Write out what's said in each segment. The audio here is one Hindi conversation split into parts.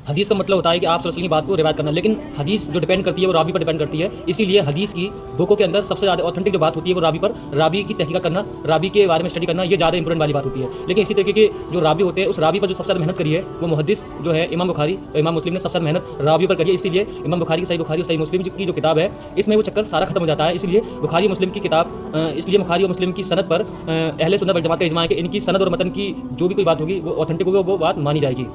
हदीस का मतलब होता है कि आप रसूल की बात को रिवायत करना, लेकिन हदीस जो डिपेंड करती है वो रावी पर डिपेंड करती है। इसीलिए हदीस की बुकों के अंदर सबसे ज़्यादा ऑथेंटिक जो बात होती है वो रावी पर, रावी की तहकीकात करना, रावी के बारे में स्टडी करना, ये ज़्यादा इंपॉर्टेंट वाली बात होती है। लेकिन इसी तरीके के जो रावी होते हैं, उस रावी पर जो सबसे ज़्यादा मेहनत करी है वो मुहद्दिस जो है इमाम बुखारी और इमाम मुस्लिम ने सबसे ज़्यादा मेहनत रावी पर करी है। इसीलिए इमाम बुखारी की सही बुखारी और सही मुस्लिम की जो किताब है, इसमें वो चक्कर सारा खत्म हो जाता है। इसलिए बुखारी और मुस्लिम की किताब, इसलिए बुखारी और मुस्लिम की सनद पर अहले सुन्नत वल जमात का इजमा है कि इनकी सनद और मतन की जो भी कोई बात होगी वो ऑथेंटिक होगी, वो बात मानी जाएगी।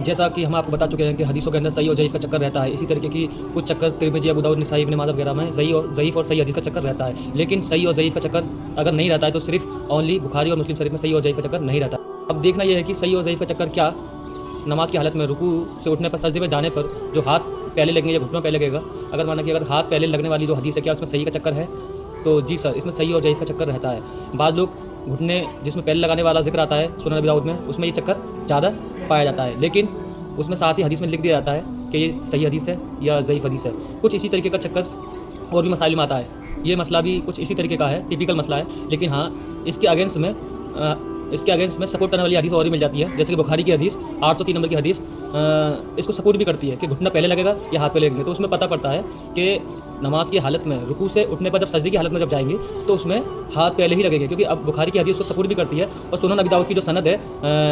जैसा कि हम आपको बता चुके हैं कि हदीसों के अंदर सही और ज़ईफ़ का चक्कर रहता है। इसी तरीके की कुछ चक्कर तिरमिज़ी, अबू दाऊद, निसाई, इब्न माजा वगैरह में ज़ईफ़ और सही हदीस का चक्कर रहता है। लेकिन सही और ज़ईफ़ का चक्कर अगर नहीं रहता है तो सिर्फ ओनली बुखारी और मुस्लिम शरीफ में सही और ज़ईफ़ का चक्कर नहीं रहता। अब देखना यह है कि सही और ज़ईफ़ का चक्कर क्या, नमाज की हालत में रुकू से उठने पर, सजदे में जाने पर जो हाथ पहले लगेंगे या घुटनों पहले लगेगा। अगर माना कि अगर हाथ पहले लगने वाली जो हदीस है, क्या उसमें सही का चक्कर है? तो जी सर, इसमें सही और ज़ईफ़ का चक्कर रहता है। बाद लोग घुटने जिसमें पहले लगाने वाला जिक्र आता है सुनन अबी दाऊद में, उसमें ये चक्कर ज़्यादा पाया जाता है। लेकिन उसमें साथ ही हदीस में लिख दिया जाता है कि ये सही हदीस है या ज़ईफ़ हदीस है। कुछ इसी तरीके का चक्कर और भी मसाइल में आता है। ये मसला भी कुछ इसी तरीके का है, टिपिकल मसला है। लेकिन हाँ, इसके अगेंस्ट में सपोर्ट करने वाली हदीस और भी मिल जाती है। जैसे कि बुखारी की हदीस 803 नंबर की हदीस इसको सपोर्ट भी करती है कि घुटना पहले लगेगा या हाथ पहले लगेंगे। तो उसमें पता पड़ता है कि नमाज की हालत में रुकू से उठने पर, जब सजदे की हालत में जब जाएंगे तो उसमें हाथ पहले ही लगेंगे, क्योंकि अब बुखारी की हदीस को सपोर्ट भी करती है। और सुनन अबी दाऊद की जो सनद है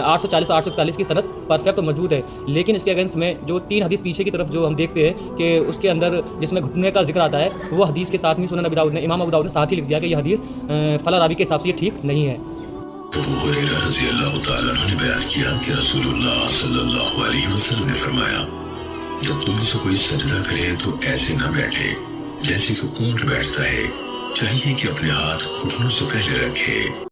840 और 841 की सनद परफेक्ट और मौजूद है। लेकिन इसके अगेंस्ट में जो 3 हदीस पीछे की तरफ जो हम देखते हैं कि उसके अंदर जिसमें घुटने का जिक्र आता है, वो हदीस के साथ में सुनन अबी दाऊद ने, इमाम अबू दाऊद ने साथ ही लिख दिया कि यह हदीस फला रावी के हिसाब से ये ठीक नहीं है। अबू हुरैरा रज़ी अल्लाह तआला अन्हु ने बयान किया कि रसूलुल्लाह सल्लल्लाहु अलैहि वसल्लम ने फरमाया, जब तुम से कोई सजदा करे तो ऐसे न बैठे जैसे कि ऊंट बैठता है, चाहिए कि अपने हाथ घुटनों से पहले रखे।